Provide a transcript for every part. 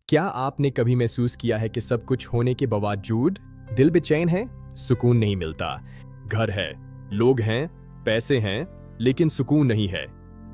क्या आपने कभी महसूस किया है कि सब कुछ होने के बावजूद दिल बेचैन है, सुकून नहीं मिलता? घर है, लोग हैं, पैसे हैं, लेकिन सुकून नहीं है।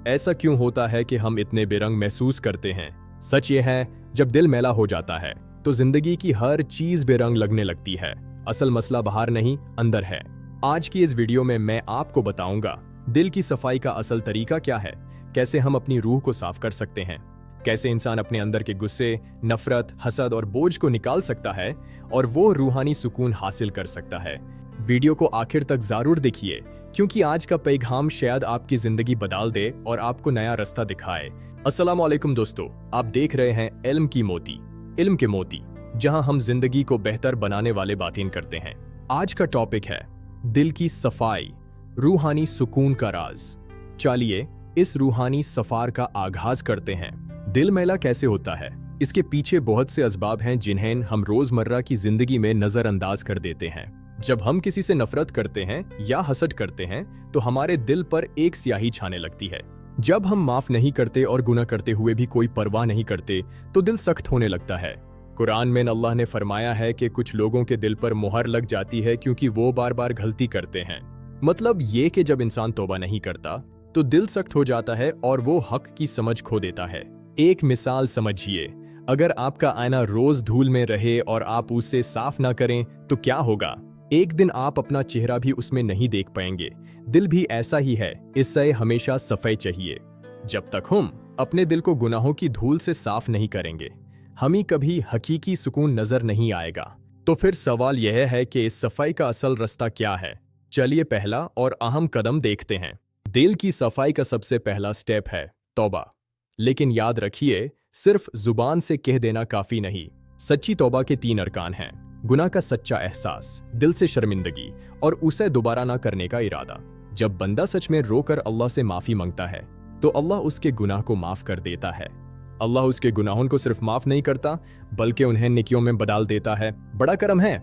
ऐसा क्यों होता है कि हम इतने बेरंग महसूस करते हैं? सच ये है, जब दिल मैला हो जाता है तो जिंदगी की हर चीज बेरंग लगने लगती है। असल मसला बाहर नहीं, अंदर है। आज की इस वीडियो में मैं आपको बताऊंगा दिल की सफाई का असल तरीका क्या है, कैसे हम अपनी रूह को साफ कर सकते हैं, कैसे इंसान अपने अंदर के गुस्से, नफरत, हसद और बोझ को निकाल सकता है और वो रूहानी सुकून हासिल कर सकता है। वीडियो को आखिर तक जरूर देखिए, क्योंकि आज का पैगाम शायद आपकी जिंदगी बदल दे और आपको नया रास्ता दिखाए। अस्सलाम वालेकुम दोस्तों, आप देख रहे हैं इल्म की मोती, इल्म के मोती, जहां हम जिंदगी को बेहतर बनाने वाले बातें करते हैं। आज का टॉपिक है दिल की सफाई, रूहानी सुकून का राज। चलिए इस रूहानी सफार का आगाज करते हैं। दिल मैला कैसे होता है? इसके पीछे बहुत से असबाब हैं जिन्हें हम रोजमर्रा की जिंदगी में नजरअंदाज कर देते हैं। जब हम किसी से नफरत करते हैं या हसद करते हैं तो हमारे दिल पर एक स्याही छाने लगती है। जब हम माफ नहीं करते और गुनाह करते हुए भी कोई परवाह नहीं करते तो दिल सख्त होने लगता है। कुरान में अल्लाह ने फरमाया है कि कुछ लोगों के दिल पर मुहर लग जाती है क्योंकि वो बार बार गलती करते हैं। मतलब ये कि जब इंसान तौबा नहीं करता तो दिल सख्त हो जाता है और वो हक की समझ खो देता है। एक मिसाल समझिए, अगर आपका आईना रोज धूल में रहे और आप उसे साफ ना करें तो क्या होगा? एक दिन आप अपना चेहरा भी उसमें नहीं देख पाएंगे। दिल भी ऐसा ही है, इससे हमेशा सफाई चाहिए। जब तक हम अपने दिल को गुनाहों की धूल से साफ नहीं करेंगे, हमें कभी हकीकी सुकून नजर नहीं आएगा। तो फिर सवाल यह है कि इस सफाई का असल रास्ता क्या है? चलिए पहला और अहम कदम देखते हैं। दिल की सफाई का सबसे पहला स्टेप है तौबा। लेकिन याद रखिए, सिर्फ जुबान से कह देना काफी नहीं। सच्ची तौबा के 3 अरकान हैं: गुनाह का सच्चा एहसास, दिल से शर्मिंदगी और उसे दोबारा ना करने का इरादा। जब बंदा सच में रोकर अल्लाह से माफी मांगता है तो अल्लाह उसके गुनाह को माफ कर देता है। अल्लाह उसके गुनाहों को सिर्फ माफ नहीं करता बल्कि उन्हें नेकियों में बदल देता है। बड़ा करम है।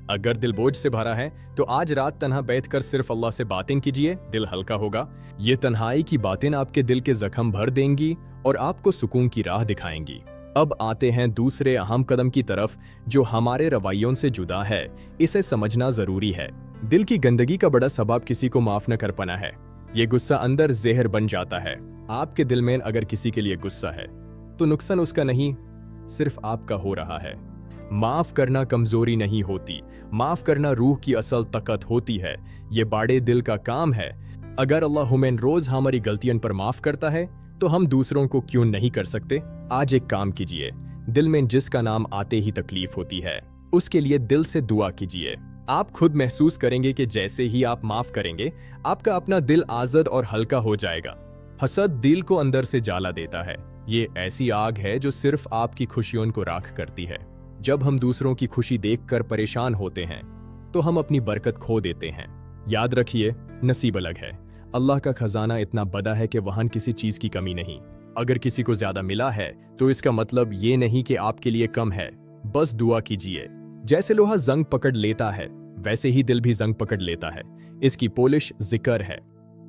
अगर दिल बोझ से भरा है तो आज रात तन्हा बैठकर सिर्फ अल्लाह से बातें कीजिए, दिल हल्का होगा। ये तन्हाई की बातें आपके दिल के जख्म भर देंगी और आपको सुकून की राह दिखाएंगी। अब आते हैं दूसरे अहम कदम की तरफ, जो हमारे रवैयों से जुदा है। इसे समझना जरूरी है। दिल की गंदगी का बड़ा सबब किसी को माफ न कर पाना है। ये गुस्सा अंदर जहर बन जाता है। आपके दिल में अगर किसी के लिए गुस्सा है तो नुकसान उसका नहीं, सिर्फ आपका हो रहा है। माफ करना कमजोरी नहीं होती, माफ करना रूह की असल ताकत होती है। ये बड़े दिल का काम है। अगर अल्लाह हमें रोज हमारी गलतियों पर माफ करता है तो हम दूसरों को क्यों नहीं कर सकते? आज एक काम कीजिए, दिल में जिसका नाम आते ही तकलीफ होती है उसके लिए दिल से दुआ कीजिए। आप खुद महसूस करेंगे कि जैसे ही आप माफ करेंगे आपका अपना दिल आज़ाद और हल्का हो जाएगा। हसद दिल को अंदर से जला देता है। ये ऐसी आग है जो सिर्फ आपकी खुशियों को राख करती है। जब हम दूसरों की खुशी देखकर परेशान होते हैं तो हम अपनी बरकत खो देते हैं। याद रखिए, नसीब अलग है। अल्लाह का खजाना इतना बड़ा है कि वहां किसी चीज की कमी नहीं। अगर किसी को ज्यादा मिला है तो इसका मतलब ये नहीं कि आपके लिए कम है। बस दुआ कीजिए। जैसे लोहा जंग पकड़ लेता है वैसे ही दिल भी जंग पकड़ लेता है। इसकी पोलिश जिक्र है।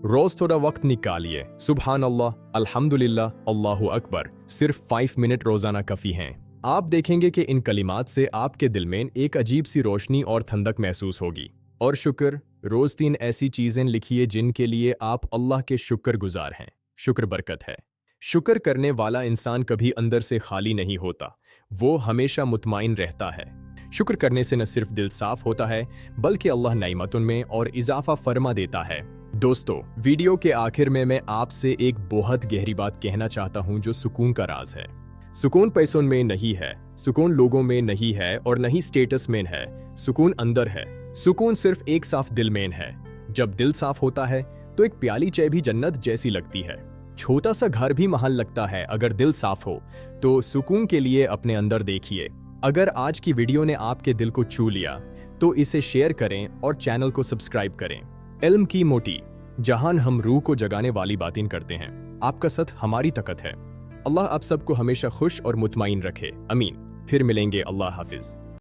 रोज थोड़ा वक्त निकालिए। सुभान अल्लाह, अल्हम्दुलिल्लाह, अल्लाहु अकबर। सिर्फ 5 मिनट रोजाना काफी हैं। आप देखेंगे कि इन कलिमात से आपके दिल में एक अजीब सी रोशनी और ठंडक महसूस होगी। और शुक्र, रोज 3 ऐसी चीजें लिखिए जिनके लिए आप अल्लाह के शुक्रगुजार हैं। शुक्र बरकत है। शुक्र करने वाला इंसान कभी अंदर से खाली नहीं होता, वो हमेशा मुतमईन रहता है। शुक्र करने से न सिर्फ दिल साफ होता है बल्कि अल्लाह नेमतों में और इजाफा फरमा देता है। दोस्तों, वीडियो के आखिर में मैं आपसे एक बहुत गहरी बात कहना चाहता हूँ जो सुकून का राज है। सुकून पैसों में नहीं है, सुकून लोगों में नहीं है और नहीं स्टेटस में है। सुकून अंदर है। सुकून सिर्फ एक साफ दिल में है। जब दिल साफ होता है तो एक प्याली चाय भी जन्नत जैसी लगती है। छोटा सा घर भी महल लगता है अगर दिल साफ हो। तो सुकून के लिए अपने अंदर देखिए। अगर आज की वीडियो ने आपके दिल को छू लिया तो इसे शेयर करें और चैनल को सब्सक्राइब करें। इल्म की मोटी, जहां हम रूह को जगाने वाली बातें करते हैं। आपका साथ हमारी ताकत है। अल्लाह आप सबको हमेशा खुश और मुतमईन रखे। अमीन। फिर मिलेंगे। अल्लाह हाफिज।